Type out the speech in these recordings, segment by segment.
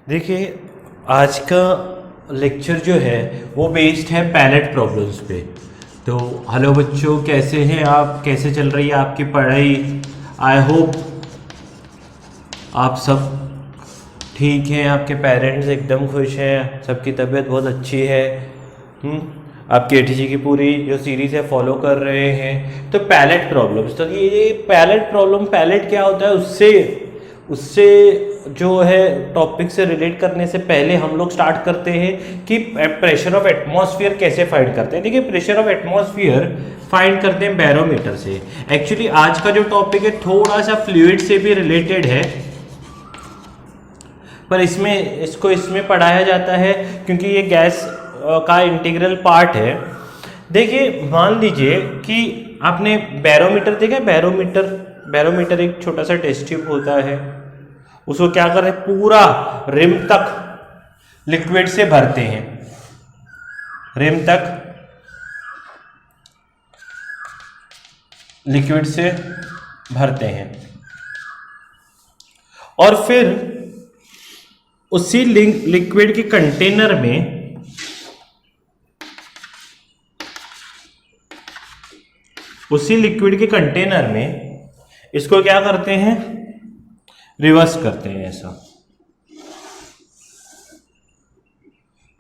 देखिए, आज का लेक्चर जो है वो बेस्ड है पैलेट प्रॉब्लम्स पे। तो हेलो बच्चों, कैसे हैं आप? कैसे चल रही है आपकी पढ़ाई? आई होप आप सब ठीक हैं, आपके पेरेंट्स एकदम खुश हैं, सबकी तबीयत बहुत अच्छी है। आप केटीजी की पूरी जो सीरीज़ है फॉलो कर रहे हैं। तो पैलेट प्रॉब्लम्स, तो ये पैलेट प्रॉब्लम, पैलेट क्या होता है, उससे जो है टॉपिक से रिलेट करने से पहले हम लोग स्टार्ट करते हैं कि प्रेशर ऑफ एटमॉस्फेयर कैसे फाइंड करते हैं। देखिए, प्रेशर ऑफ एटमॉस्फेयर फाइंड करते हैं बैरोमीटर से। एक्चुअली आज का जो टॉपिक है थोड़ा सा फ्लूइड से भी रिलेटेड है, पर इसमें पढ़ाया जाता है क्योंकि ये गैस का इंटीग्रल पार्ट है। देखिए, मान लीजिए कि आपने बैरोमीटर देखा है। बैरोमीटर एक छोटा सा टेस्ट ट्यूब होता है, उसको क्या करते हैं, पूरा रिम तक लिक्विड से भरते हैं, रिम तक लिक्विड से भरते हैं और फिर उसी लिक्विड के कंटेनर में इसको क्या करते हैं, रिवर्स करते हैं ऐसा।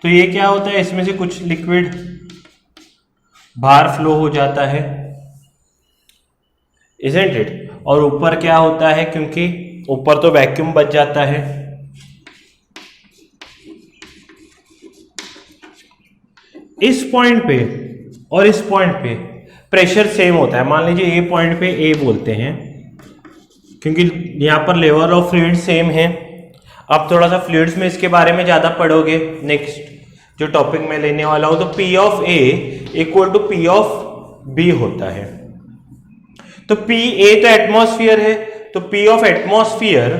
तो ये क्या होता है, इसमें से कुछ लिक्विड बाहर फ्लो हो जाता है, इजंट इट? और ऊपर क्या होता है, क्योंकि ऊपर तो वैक्यूम बच जाता है। इस पॉइंट पे और इस पॉइंट पे प्रेशर सेम होता है। मान लीजिए ए पॉइंट पे ए बोलते हैं, क्योंकि यहां पर लेवल ऑफ फ्लूइड सेम है। अब थोड़ा सा फ्लूइड्स में इसके बारे में ज्यादा पढ़ोगे नेक्स्ट जो टॉपिक में लेने वाला हूं। तो P of A equal to P of B होता है। तो पी ए तो एटमॉस्फेयर है, तो पी ऑफ एटमॉस्फेयर,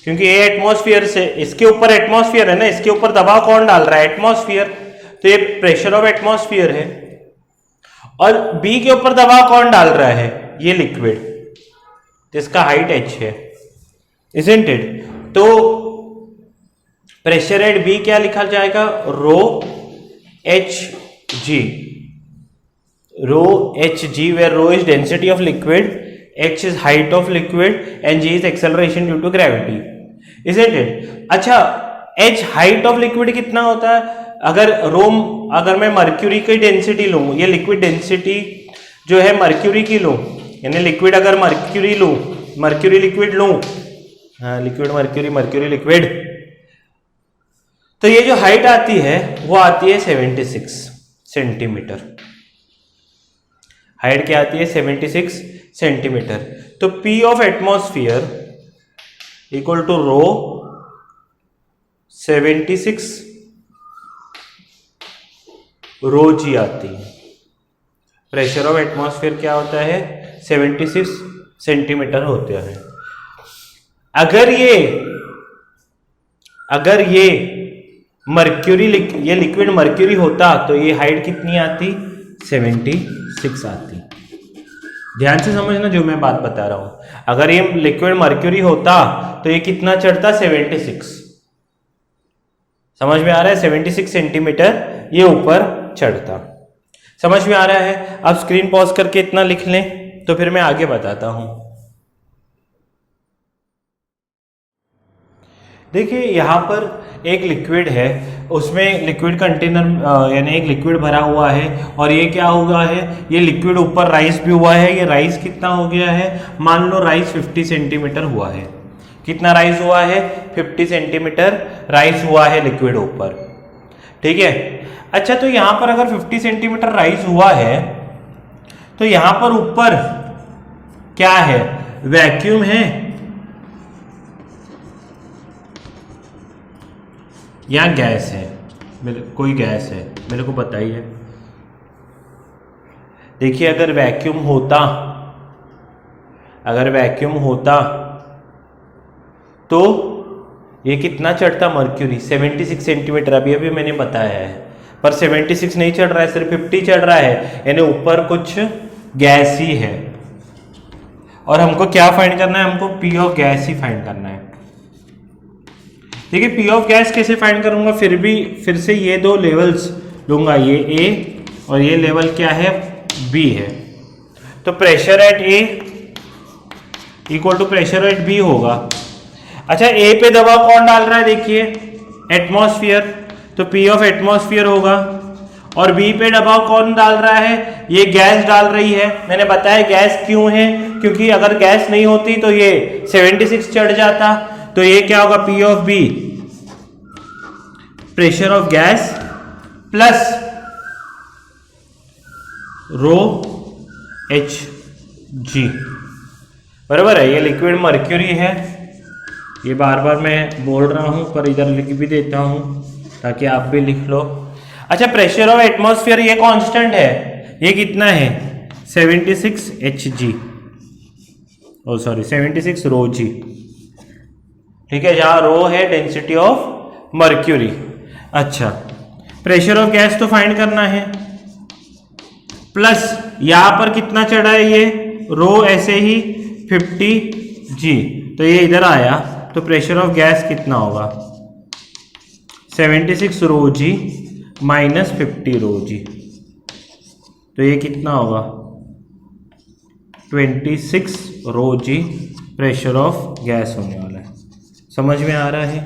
क्योंकि ए एटमॉस्फेयर से, इसके ऊपर एटमॉस्फेयर है ना, इसके ऊपर दबाव कौन डाल रहा है, एटमॉस्फेयर, तो ये प्रेशर ऑफ एटमॉस्फेयर है। और बी के ऊपर दबाव कौन डाल रहा है, ये लिक्विड, जिसका हाइट h है, इजंट इट? तो प्रेशर एट बी क्या लिखा जाएगा, rho h g, where rho is density of liquid, h is height of liquid and g is acceleration due to gravity, isn't it? अच्छा, h height of liquid कितना होता है? अगर मैं मर्क्यूरी की डेंसिटी लूं, ये लिक्विड डेंसिटी जो है मर्क्यूरी की लूं, यानी लिक्विड अगर मर्क्यूरी लिक्विड लूं, हाँ, लिक्विड मर्क्यूरी लिक्विड, तो ये जो हाइट आती है वो आती है 76 सेंटीमीटर। हाइट क्या आती है, 76 सेंटीमीटर। तो P of atmosphere equal to rho 76 rho g आती है। प्रेशर ऑफ एटमॉस्फेयर क्या होता है, 76 सेंटीमीटर होता है। अगर ये ये लिक्विड मर्क्यूरी होता तो ये हाइट कितनी आती, 76 आती। ध्यान से समझना जो मैं बात बता रहा हूं। अगर ये लिक्विड मर्क्यूरी होता तो ये कितना चढ़ता, 76। समझ में आ रहा है? 76 सेंटीमीटर ये ऊपर चढ़ता। समझ में आ रहा है? आप स्क्रीन पॉज करके इतना लिख लें तो फिर मैं आगे बताता हूं। देखिए, यहां पर एक लिक्विड है, उसमें लिक्विड कंटेनर यानी एक लिक्विड भरा हुआ है, और ये क्या हुआ है, ये लिक्विड ऊपर राइज भी हुआ है। ये राइज कितना हो गया है, मान लो राइज 50 सेंटीमीटर हुआ है। कितना राइज हुआ है, 50 सेंटीमीटर राइज हुआ है लिक्विड ऊपर, ठीक है? अच्छा, तो यहां पर अगर 50 सेंटीमीटर राइज हुआ है तो यहां पर ऊपर क्या है, वैक्यूम है या गैस है? कोई गैस है, मेरे को बताइए। देखिए, अगर वैक्यूम होता तो ये कितना चढ़ता, मर्क्यूरी 76 सेंटीमीटर, अभी मैंने बताया है। पर 76 नहीं चढ़ रहा है, सिर्फ 50 चढ़ रहा है, यानी ऊपर कुछ गैस ही है। और हमको क्या फाइंड करना है, हमको P of gas he find करना है। देखिए पी ऑफ गैस कैसे फाइंड करूंगा, फिर से ये दो लेवल्स लूंगा, ये ए और ये लेवल क्या है, बी है। तो pressure at A equal to pressure at B होगा। अच्छा ए पे दबाव कौन डाल रहा है, देखिए एटमॉस्फेयर, तो पी ऑफ एटमॉस्फेयर होगा। और बी पे दबाव कौन डाल रहा है, ये गैस डाल रही है। मैंने बताया गैस क्यों है, क्योंकि अगर गैस नहीं होती तो ये 76 चढ़ जाता। तो ये क्या होगा, P of B pressure of gas plus rho h g, बराबर है। ये लिक्विड मर्क्यूरी है, ये बार बार मैं बोल रहा हूं पर इधर लिख भी देता हूं ताकि आप भी लिख लो। अच्छा प्रेशर ऑफ एटमॉस्फेयर ये कांस्टेंट है, ये कितना है 76 एच जी, ओ सॉरी 76 रो जी, ठीक है, जहां रो है डेंसिटी ऑफ मर्क्यूरी। अच्छा प्रेशर ऑफ गैस तो फाइंड करना है, प्लस यहां पर कितना चढ़ा है, ये रो ऐसे ही 50 जी, तो ये इधर आया, तो प्रेशर ऑफ गैस कितना होगा 76 रो जी माइनस 50 रो जी, तो ये कितना होगा 26 रो जी प्रेशर ऑफ गैस होने वाला है। समझ में आ रहा है,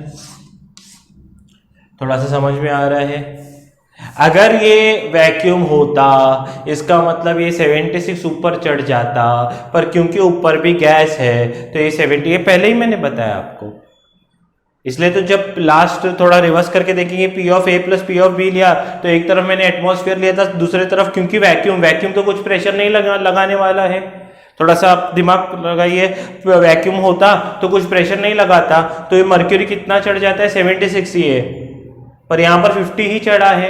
थोड़ा सा समझ में आ रहा है। अगर ये वैक्यूम होता इसका मतलब ये 76 ऊपर चढ़ जाता, पर क्योंकि ऊपर भी गैस है तो ये 70, ये पहले ही मैंने बताया आपको। इसलिए तो जब लास्ट थोड़ा रिवर्स करके देखेंगे, P of A plus P of B लिया तो एक तरफ मैंने एटमॉस्फेयर लिया था, दूसरी तरफ क्योंकि वैक्यूम तो कुछ प्रेशर नहीं लगाने वाला है। थोड़ा सा आप दिमाग लगाइए, वैक्यूम होता तो कुछ प्रेशर नहीं लगाता, तो ये मर्क्यूरी कितना चढ़ जाता है 76 ही है, पर यहाँ पर 50 ही चढ़ा है।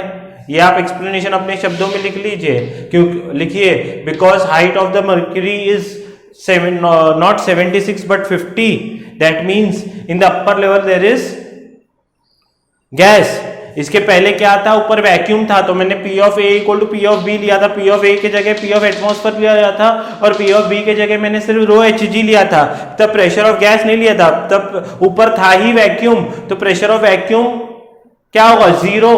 ये आप एक्सप्लेनेशन अपने शब्दों में लिख लीजिए, क्यों लिखिए, because height of the mercury is not 76 but 50, that means in the upper level there is gas. इसके पहले क्या था, ऊपर वैक्यूम था, तो मैंने P of A equal to P of B लिया था, पी ऑफ ए के जगह पी ऑफ एटमॉस्फेयर लिया था और पी ऑफ बी के जगह मैंने सिर्फ रो एच जी लिया था, तब प्रेशर ऑफ गैस नहीं लिया था, तब ऊपर था ही वैक्यूम, तो प्रेशर ऑफ वैक्यूम क्या होगा 0,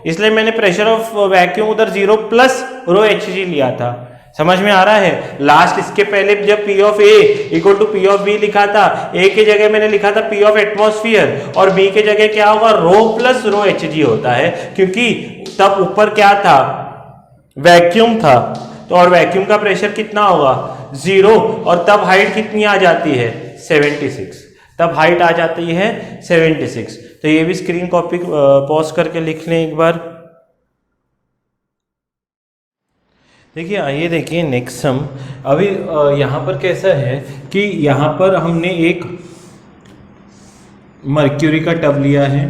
इसलिए मैंने प्रेशर ऑफ वैक्यूम उधर 0 प्लस रो एच जी लिया था। समझ में आ रहा है। लास्ट इसके पहले जब P of A equal to P of B लिखा था, ए के जगह मैंने लिखा था पी ऑफ एटमॉस्फेयर और बी के जगह क्या होगा रो प्लस रो एच जी होता है, क्योंकि तब ऊपर क्या था वैक्यूम था, तो और वैक्यूम का प्रेशर कितना होगा 0, और तब हाइट कितनी आ जाती है 76, तब हाइट आ जाती है 76। तो ये भी स्क्रीन कॉपी पॉज करके लिख लें एक बार। देखिए आइए देखिए नेक्स्ट सम। अभी यहाँ पर कैसा है कि यहाँ पर हमने एक मर्क्यूरी का टब लिया है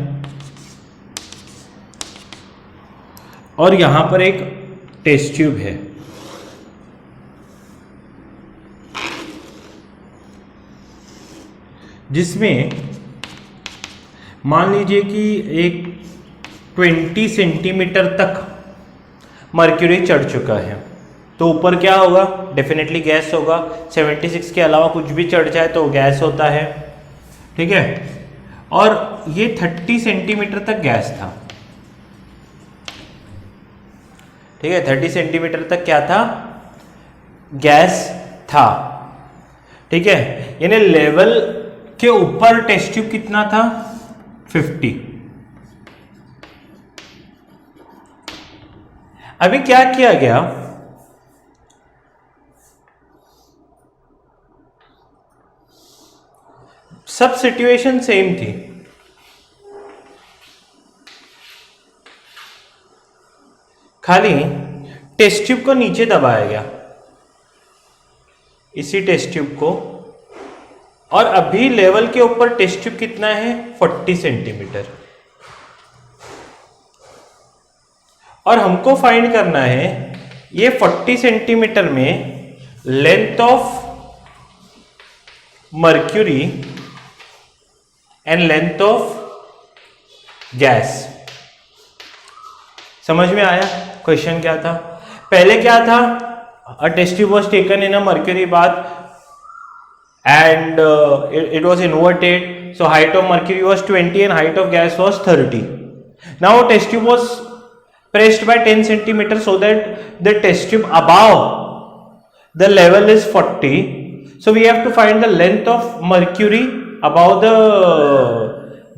और यहाँ पर एक टेस्ट ट्यूब है, जिसमें मान लीजिए कि एक 20 सेंटीमीटर तक मर्क्यूरी चढ़ चुका है, तो ऊपर क्या होगा डेफिनेटली गैस होगा। 76 के अलावा कुछ भी चढ़ जाए तो गैस होता है, ठीक है। और ये 30 सेंटीमीटर तक गैस था, ठीक है, 30 सेंटीमीटर तक क्या था गैस था, ठीक है। यानी लेवल के ऊपर टेस्ट ट्यूब कितना था 50। अभी क्या किया गया, सब सिचुएशन सेम थी, खाली टेस्ट ट्यूब को नीचे दबाया गया, इसी टेस्ट ट्यूब को, और अभी लेवल के ऊपर टेस्ट ट्यूब कितना है 40 सेंटीमीटर, और हमको फाइंड करना है ये 40 सेंटीमीटर में length of mercury and length of gas. समझ में आया क्वेश्चन क्या था। पहले क्या था, a test tube was taken in a mercury bath and it was inverted So height of mercury was 20 and height of gas was 30. Now test tube was pressed by 10 centimeters so that the test tube above the level is 40. So we have to find the length of mercury above the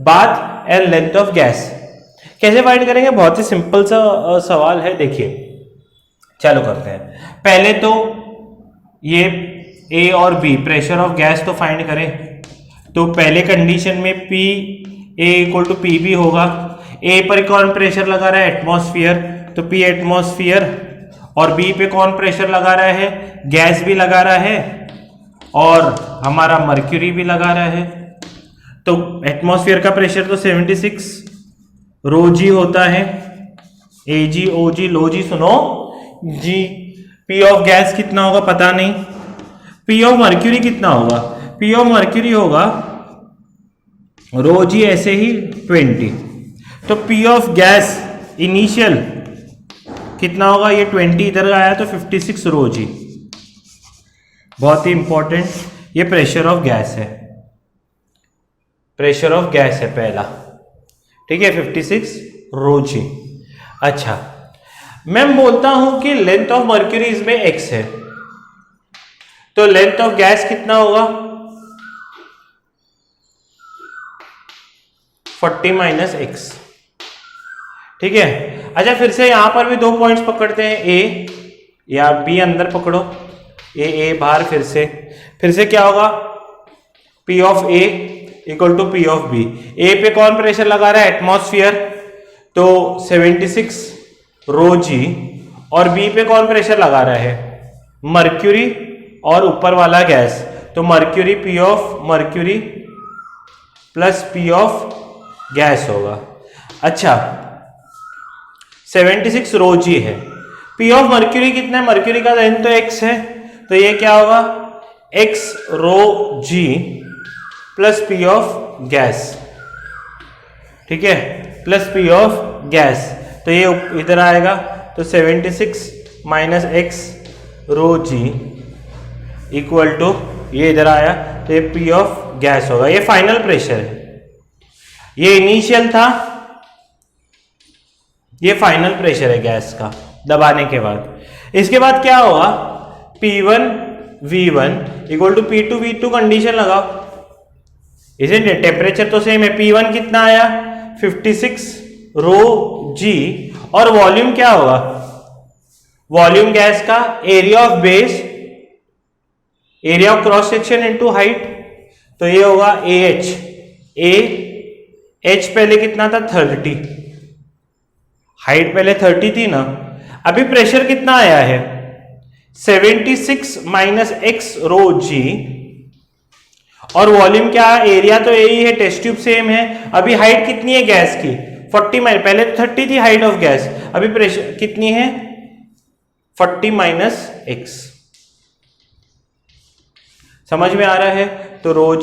bath and length of gas. कैसे find करेंगे? बहुत ही simple सा सवाल है, देखिए चालू करते हैं। पहले तो ये ए और बी प्रेशर ऑफ गैस तो फाइंड करें। तो पहले कंडीशन में P A equal to P B होगा। ए पर कौन प्रेशर लगा रहा है? एटमॉस्फेयर, तो पी एटमॉस्फेयर। और बी पे कौन प्रेशर लगा रहा है? गैस भी लगा रहा है और हमारा मर्क्यूरी भी लगा रहा है। तो एटमॉस्फेयर का प्रेशर तो 76 रो जी होता है, ए जी ओ जी लो जी सुनो जी। पी ऑफ गैस कितना होगा पता नहीं। पी ऑफ मर्क्यूरी कितना होगा? पी ऑफ मर्क्यूरी होगा रो जी ऐसे ही 20। तो पी ऑफ गैस इनिशियल कितना होगा? ये 20 इधर आया तो 56 रो जी। बहुत ही इंपॉर्टेंट, ये प्रेशर ऑफ गैस है, प्रेशर ऑफ गैस है पहला, ठीक है, 56 रो जी। अच्छा, मैं बोलता हूं कि लेंथ ऑफ मर्क्यूरी इसमें x है, तो लेंथ ऑफ गैस कितना होगा? 40 माइनस x, ठीक है। अच्छा, फिर से यहां पर भी दो पॉइंट्स पकड़ते हैं, a या b अंदर पकड़ो, ए बाहर। फिर से क्या होगा? P of A equal to P of B। A पे कौन प्रेशर लगा रहा है? एटमॉस्फेयर, तो 76 रो जी। और बी पे कौन प्रेशर लगा रहा है? मर्क्यूरी और ऊपर वाला गैस, तो mercury P of mercury plus P of gas होगा। अच्छा, 76 रो जी है, पी ऑफ मर्क्यूरी कितना है? मर्क्यूरी का लेंथ तो x है, तो ये क्या होगा? x rho g plus P of gas, ठीक है, प्लस पी ऑफ गैस। तो ये इधर आएगा, तो 76 minus x rho g equal to ये इधर आया, तो ये पी ऑफ गैस होगा। ये फाइनल प्रेशर है, ये इनिशियल था, ये फाइनल प्रेशर है गैस का दबाने के बाद। इसके बाद क्या होगा? P1 V1 equal to P2 V2 condition लगाओ, इसे टेम्परेचर तो सेम है। P1 कितना आया? 56 रो जी। और वॉल्यूम क्या होगा? वॉल्यूम गैस का area of base, area of cross section into height, तो ये होगा AH। AH पहले कितना था? 30। हाइट पहले 30 थी ना। अभी प्रेशर कितना आया है? 76 माइनस एक्स रो जी। और वॉल्यूम क्या है? एरिया तो यही है, टेस्ट ट्यूब सेम है। अभी हाइट कितनी है गैस की? 40 माइनस, पहले 30 थी हाइट ऑफ गैस, अभी प्रेशर कितनी है? 40 माइनस एक्स। समझ में आ रहा है? तो रो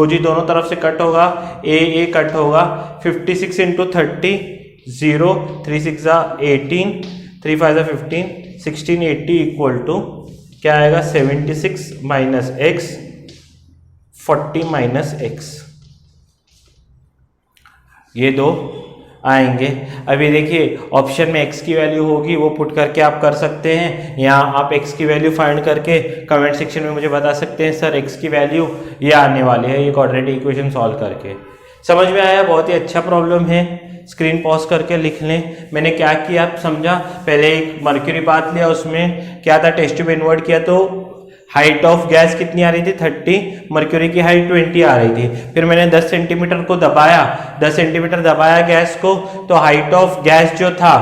जी दोनों तरफ से कट होगा, ए कट होगा। 56 इंटू 30 0, 3 6 18, 3 5 15, 1680 इक्वल टू क्या आएगा? 76 माइनस एक्स 40 माइनस एक्स, ये दो आएंगे। अभी देखिए ऑप्शन में x की वैल्यू होगी, वो पुट करके आप कर सकते हैं, या आप x की वैल्यू फाइंड करके कमेंट सेक्शन में मुझे बता सकते हैं सर x की वैल्यू ये आने वाली है, ये क्वाड्रेटिक इक्वेशन सॉल्व करके। समझ में आया? बहुत ही अच्छा प्रॉब्लम है, स्क्रीन पॉज करके लिख लें। मैंने क्या किया आप समझा? पहले एक मर्क्यूरी बात लिया, उसमें क्या था? टेस्ट ट्यूब इन्वर्ट किया तो हाइट ऑफ गैस कितनी आ रही थी? 30, मर्क्यूरी की हाइट 20 आ रही थी। फिर मैंने 10 सेंटीमीटर को दबाया, 10 सेंटीमीटर दबाया गैस को, तो हाइट ऑफ गैस जो था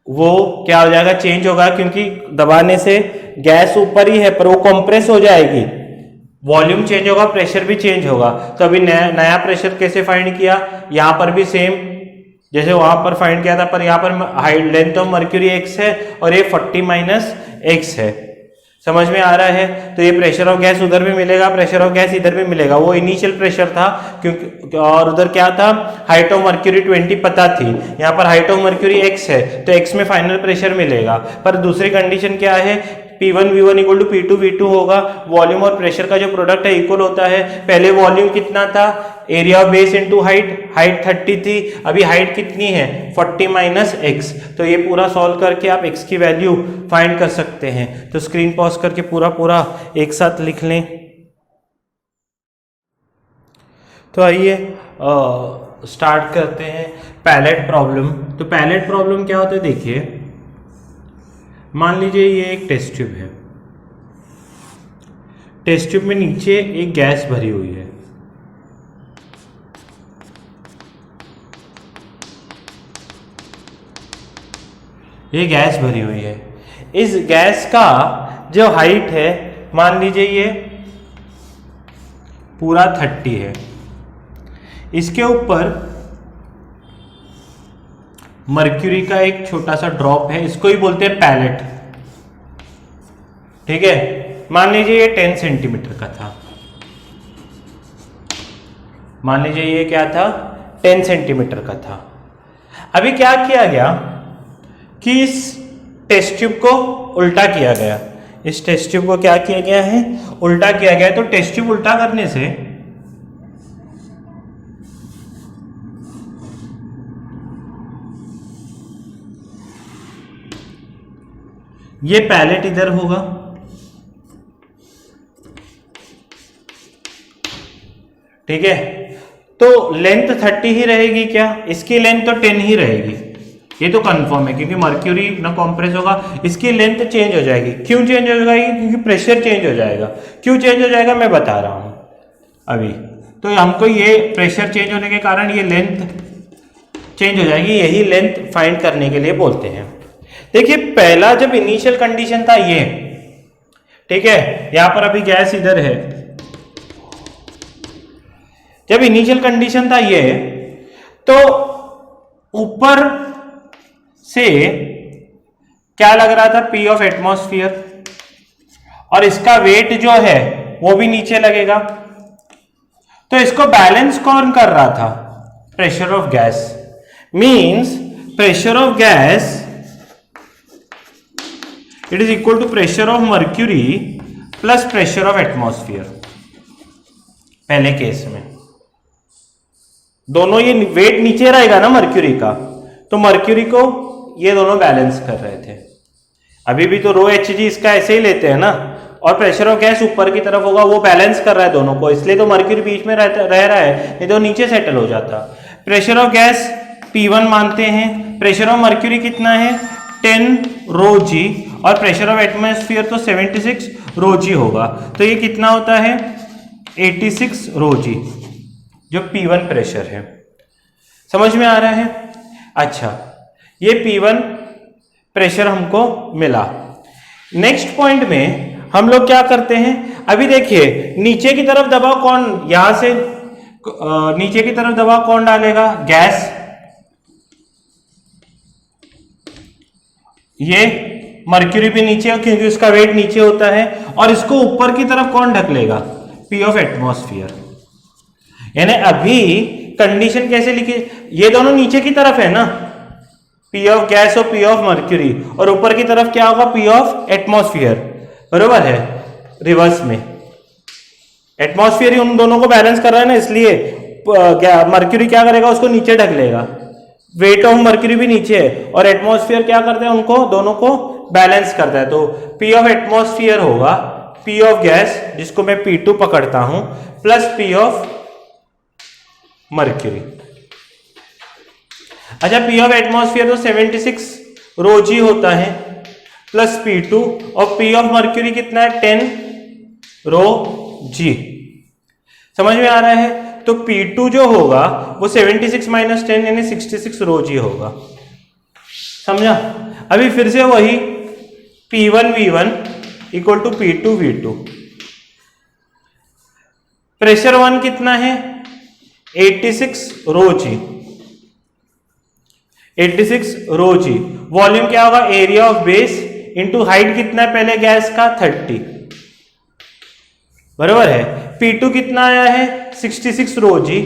वो क्या हो जाएगा? चेंज होगा, क्योंकि दबाने से गैस ऊपर ही है पर वो कंप्रेस हो जाएगी, वॉल्यूम चेंज होगा, प्रेशर भी चेंज होगा। तो अभी नया प्रेशर कैसे फाइंड किया? यहाँ पर भी सेम जैसे वहां पर फाइंड किया था, पर यहाँ पर height length of mercury x है और ये 40 माइनस एक्स है। समझ में आ रहा है? तो ये प्रेशर ऑफ गैस उधर भी मिलेगा, प्रेशर ऑफ गैस इधर भी मिलेगा। वो इनिशियल प्रेशर था क्योंकि, और उधर क्या था? हाइट ऑफ मर्क्यूरी 20 पता थी, यहाँ पर हाइट ऑफ मर्क्यूरी x है, तो x में फाइनल प्रेशर मिलेगा। पर दूसरी कंडीशन क्या है? P1 V1 equal to P2 V2 होगा। वॉल्यूम और प्रेशर का जो प्रोडक्ट है इक्वल होता है। पहले वॉल्यूम कितना था, area of base into height, height 30 थी, अभी हाइट कितनी है 40 माइनस x। तो ये पूरा सॉल्व करके आप x की वैल्यू फाइंड कर सकते हैं। तो स्क्रीन पॉज करके पूरा एक साथ लिख लें। तो आइए स्टार्ट करते हैं पैलेट प्रॉब्लम। तो पैलेट प्रॉब्लम क्या होता है, देखिए मान लीजिए ये एक टेस्ट ट्यूब है। टेस्ट ट्यूब में नीचे एक गैस भरी हुई है। ये गैस भरी हुई है। इस गैस का जो हाइट है मान लीजिए ये पूरा 30 है। इसके ऊपर मर्क्यूरी का एक छोटा सा ड्रॉप है, इसको ही बोलते हैं पैलेट। ठीक है, मान लीजिए ये 10 सेंटीमीटर का था। मान लीजिए ये क्या था, 10 सेंटीमीटर का था। अभी क्या किया गया कि इस टेस्ट ट्यूब को उल्टा किया गया। इस टेस्ट ट्यूब को क्या किया गया है, उल्टा किया गया है। तो टेस्ट ट्यूब उल्टा करने से ये पैलेट इधर होगा, ठीक है। तो लेंथ 30 ही रहेगी क्या, इसकी लेंथ तो 10 ही रहेगी, ये तो कंफर्म है क्योंकि मर्क्यूरी ना कंप्रेस होगा। इसकी लेंथ चेंज हो जाएगी। क्यों चेंज हो जाएगी, क्योंकि प्रेशर चेंज हो जाएगा। क्यों चेंज हो जाएगा मैं बता रहा हूं अभी। तो हमको ये प्रेशर चेंज होने के कारण ये लेंथ चेंज हो जाएगी, यही लेंथ फाइंड करने के लिए बोलते हैं। देखिए पहला जब इनिशियल कंडीशन था ये, ठीक है, यहां पर अभी गैस इधर है। जब इनिशियल कंडीशन था ये, तो ऊपर से क्या लग रहा था, P ऑफ एटमॉस्फेयर, और इसका वेट जो है वो भी नीचे लगेगा। तो इसको बैलेंस कौन कर रहा था, pressure of gas. Means pressure of gas it is equal to pressure of mercury plus pressure of atmosphere. पहले केस में दोनों ये वेट नीचे रहेगा ना मर्क्यूरी का, तो मर्क्यूरी को ये दोनों बैलेंस कर रहे थे। अभी भी तो रो एच जी इसका ऐसे ही लेते हैं ना, और प्रेशर ऑफ गैस ऊपर की तरफ होगा, वो बैलेंस कर रहा है दोनों को, इसलिए तो मर्क्यूरी बीच में रह रहा है, नहीं तो नीचे सेटल हो जाता। प्रेशर ऑफ गैस P1 मानते हैं, प्रेशर ऑफ मर्क्यूरी कितना है 10 रो जी, और प्रेशर ऑफ एटमॉस्फेयर तो 76 रो जी होगा। तो ये कितना होता है 86 रो जी, जो P1 प्रेशर है। समझ में आ रहा है। अच्छा, ये P1 प्रेशर हमको मिला। नेक्स्ट पॉइंट में हम लोग क्या करते हैं, अभी देखिए नीचे की तरफ दबाव कौन, यहां से नीचे की तरफ दबाव कौन डालेगा, गैस। ये मर्क्यूरी भी नीचे, क्योंकि उसका वेट नीचे होता है, और इसको ऊपर की तरफ कौन ढकलेगा, P ऑफ एटमॉस्फेयर। यानी अभी कंडीशन कैसे लिखी, ये दोनों नीचे की तरफ है ना, P ऑफ गैस और P ऑफ मर्क्यूरी, और ऊपर की तरफ क्या होगा, P ऑफ एटमॉस्फेयर, बरोबर है। रिवर्स में एटमॉस्फेयर उन दोनों को बैलेंस कर रहा है ना, इसलिए मर्क्यूरी क्या करेगा, उसको नीचे ढक लेगा। वेट ऑफ मर्क्यूरी भी नीचे है, और एटमॉस्फेयर क्या करते हैं, उनको दोनों को बैलेंस करता है। तो P ऑफ एटमॉस्फेयर होगा P ऑफ गैस, जिसको मैं P2 पकड़ता हूं, प्लस P ऑफ मर्क्यूरी। अच्छा, P ऑफ एटमॉस्फेयर तो 76 रो जी होता है, प्लस P2, और P ऑफ मर्क्यूरी कितना है 10 रो जी। समझ में आ रहा है। तो P2 जो होगा वो 76 माइनस 10 यानी 66 रो जी होगा। समझा। अभी फिर से वही P1 V1 equal to P2 V2। Pressure 1 कितना है 86 रो जी, 86 रो जी। वॉल्यूम क्या होगा, area of base into height कितना है पहले गैस का 30, बराबर है। P2 कितना आया है 66 रो जी,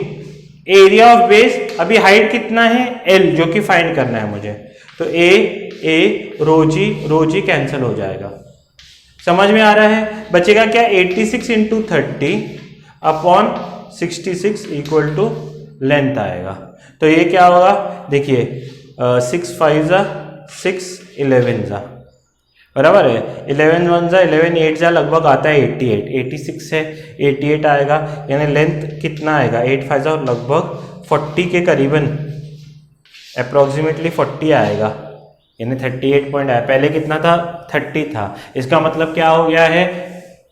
एरिया ऑफ बेस, अभी हाइट कितना है L, जो कि फाइंड करना है मुझे। तो ए रो जी कैंसिल हो जाएगा। समझ में आ रहा है? बचेगा क्या 86 into 30 upon 66 equal to length आएगा। तो ये क्या होगा, देखिए 6 5 जा 6 11 जा, बराबर है, 11 1 जा 11 8 जा लगभग आता है 88, 86 है 88 आएगा, यानी लेंथ कितना आएगा 8 5 जा लगभग 40 के करीबन, अप्रोक्सीमेटली 40 आएगा, यानी 38 पॉइंट आया। पहले कितना था 30 था। इसका मतलब क्या हो गया है,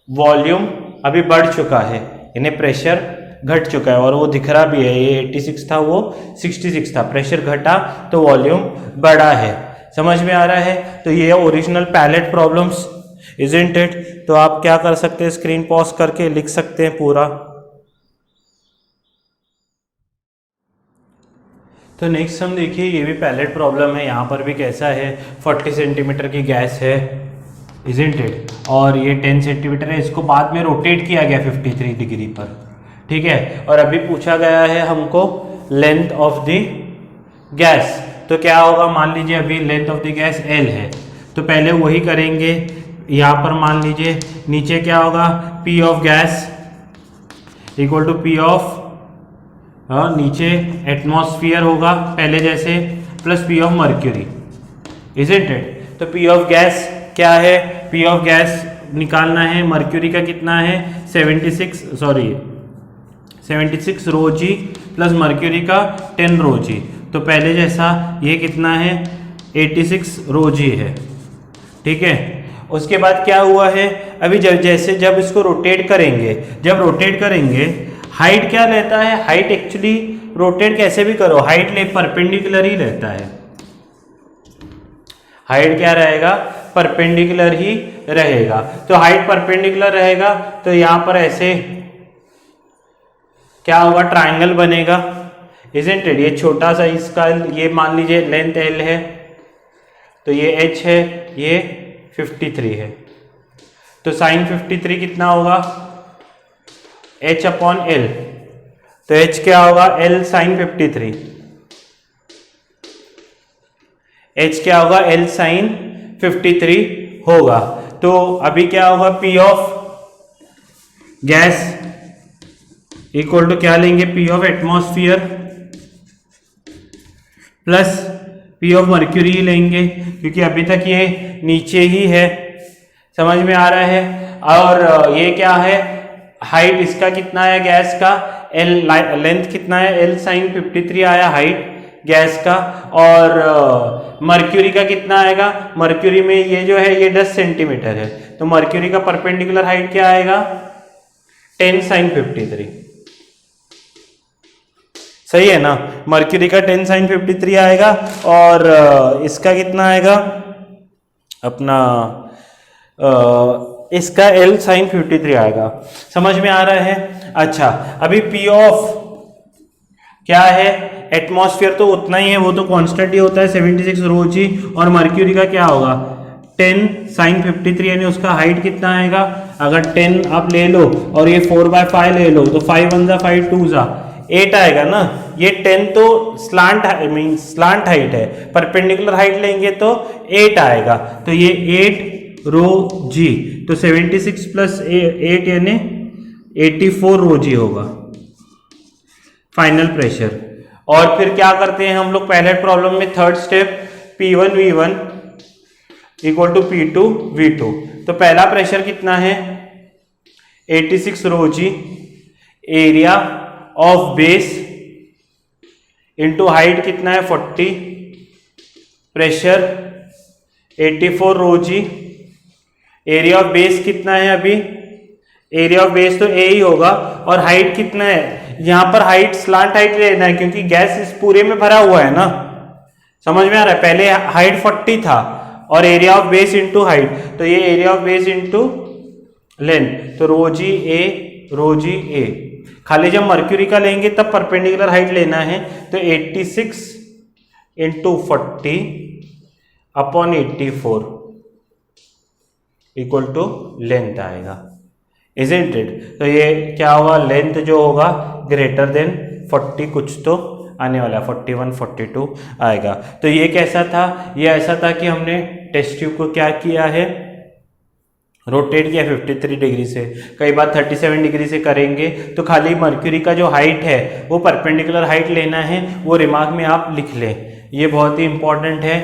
वॉल्यूम अभी बढ़ चुका है, यानी प्रेशर घट चुका है, और वो दिख रहा भी है, ये 86 था वो 66 था, प्रेशर घटा तो वॉल्यूम बढ़ा है। समझ में आ रहा है? तो ये ओरिजिनल पैलेट प्रॉब्लम्स, इजंट इट? तो आप क्या कर सकते हैं, स्क्रीन पॉज करके लिख सकते हैं पूरा। तो नेक्स्ट हम देखिए, ये भी पैलेट प्रॉब्लम है, यहाँ पर भी कैसा है, 40 सेंटीमीटर की गैस है, इजंट इट? और ये 10 सेंटीमीटर है, इसको बाद में रोटेट किया गया 53 डिग्री पर, ठीक है। और अभी पूछा गया है हमको लेंथ ऑफ द गैस, तो क्या होगा, मान लीजिए अभी length of the gas L है, तो पहले वही करेंगे। यहाँ पर मान लीजिए नीचे क्या होगा, P of gas equal to P of नीचे एटमॉस्फेयर होगा पहले जैसे, plus P of mercury, isn't it? तो P ऑफ गैस क्या है, P ऑफ गैस निकालना है, मर्क्यूरी का कितना है 76 रो जी प्लस मर्क्यूरी का 10 रो जी, तो पहले जैसा ये कितना है 86 रो जी है, ठीक है। उसके बाद क्या हुआ है, अभी जब इसको रोटेट करेंगे, जब रोटेट करेंगे हाइट क्या लेता है, हाइट एक्चुअली रोटेट कैसे भी करो हाइट परपेंडिकुलर ही रहता है, हाइट क्या रहेगा, परपेंडिकुलर ही रहेगा। तो हाइट परपेंडिकुलर रहेगा तो यहां पर ऐसे क्या होगा, ट्रायंगल बनेगा, इजंट इट? ये छोटा सा इसका, ये मान लीजिए लेंथ L है, तो ये H है, ये 53 है, तो साइन 53 कितना होगा, H अपॉन L, तो H क्या होगा, L साइन 53, H क्या होगा, L साइन 53 होगा। तो अभी क्या होगा, P of gas equal to क्या लेंगे, P of atmosphere plus P of mercury लेंगे, क्योंकि अभी तक ये नीचे ही है, समझ में आ रहा है। और ये क्या है, हाइट इसका कितना है गैस का, L लेंथ कितना है, L साइन 53 आया हाइट गैस का, और मर्क्यूरी का कितना आएगा, मर्क्यूरी में ये जो है ये 10 सेंटीमीटर है, तो मर्क्यूरी का परपेंडिकुलर हाइट क्या आएगा 10 साइन 53, सही है ना। मर्क्यूरी का 10 साइन 53 आएगा, और इसका कितना आएगा अपना इसका L साइन 53 आएगा, समझ में आ रहा है। अच्छा, अभी P ऑफ क्या है, एटमॉस्फेयर तो उतना ही है, वो तो कांस्टेंट ही होता है 76 रो जी, और मर्क्यूरी का क्या होगा 10 साइन 53, यानी उसका हाइट कितना आएगा, अगर 10 आप ले लो और ये 4/5 ले लो, तो 5 1 जा 5 2 जा 8 आएगा ना। ये 10 तो स्लांट स्लांट हाइट है, परपेंडिकुलर हाइट लेंगे तो 8 आएगा, तो ये 8 रो जी, तो 76 प्लस 8 यानी 84 रो जी होगा फाइनल प्रेशर। और फिर क्या करते हैं हम लोग पैलेट प्रॉब्लम में, third step, P1 V1 equal to P2 V2, तो पहला प्रेशर कितना है 86 रो जी, area of base into height कितना है 40, pressure 84 rho ji, area of base कितना है, अभी एरिया ऑफ बेस तो ए ही होगा, और हाइट कितना है, यहां पर हाइट स्लांट हाइट लेना है क्योंकि गैस इस पूरे में भरा हुआ है ना, समझ में आ रहा है। पहले हाइट 40 था और area of base into height, तो ये area of base into length, तो रो जी ए, खाली जब मर्क्यूरी का लेंगे तब परपेंडिकुलर हाइट लेना है, तो 86 into 40 upon 84 equal to length आएगा, इजंट इट? तो ये क्या होगा, लेंथ जो होगा ग्रेटर देन 40 कुछ तो आने वाला, 41 42 आएगा। तो ये कैसा था, ये ऐसा था कि हमने टेस्ट ट्यूब को क्या किया है, रोटेट किया 53 डिग्री से, कई बार 37 डिग्री से करेंगे, तो खाली मर्क्यूरी का जो हाइट है वो परपेंडिकुलर हाइट लेना है, वो रिमार्क में आप लिख लें। ये बहुत ही इंपॉर्टेंट है।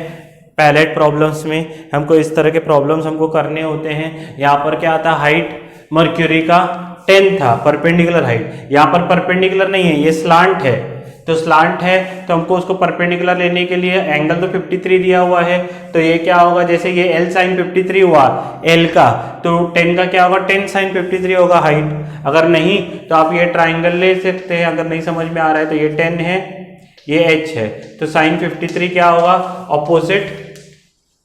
पैलेट प्रॉब्लम्स में हमको इस तरह के प्रॉब्लम्स हमको करने होते हैं। यहाँ पर क्या आता है, हाइट मर्क्यूरी का 10 था, परपेंडिकुलर हाइट, यहाँ पर परपेंडिकुलर नहीं है, ये स्लांट है, तो स्लांट है तो हमको उसको परपेंडिकुलर लेने के लिए एंगल तो 53 दिया हुआ है, तो ये क्या होगा, जैसे ये L sin 53 हुआ L का, तो 10 का क्या होगा, 10 sin 53 होगा हाइट। अगर नहीं तो आप ये ट्राइंगल ले सकते हैं, अगर नहीं समझ में आ रहा है तो ये 10 है, ये H है, तो sin 53 क्या होगा, ऑपोजिट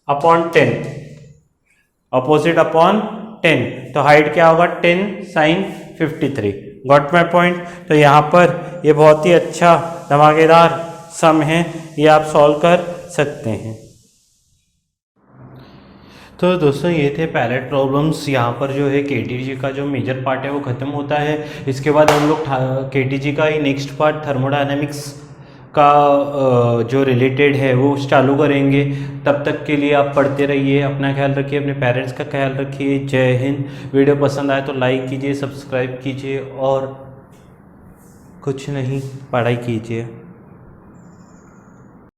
अपॉन 10, ऑपोजिट अपॉन 10, तो हाइट क्या होगा 10 sin 53। Got my point. तो यहाँ पर ये बहुत ही अच्छा धमाकेदार सम है, ये आप सॉल्व कर सकते हैं। तो दोस्तों ये थे पैलेट प्रॉब्लम्स। यहाँ पर जो है केटीजी का जो मेजर पार्ट है वो ख़त्म होता है। इसके बाद हम लोग केटीजी का ही नेक्स्ट पार्ट थर्मोडायनेमिक्स का जो रिलेटेड है वो चालू करेंगे। तब तक के लिए आप पढ़ते रहिए, अपना ख्याल रखिए, अपने पेरेंट्स का ख्याल रखिए। जय हिंद। वीडियो पसंद आए तो लाइक कीजिए, सब्सक्राइब कीजिए और कुछ नहीं, पढ़ाई कीजिए।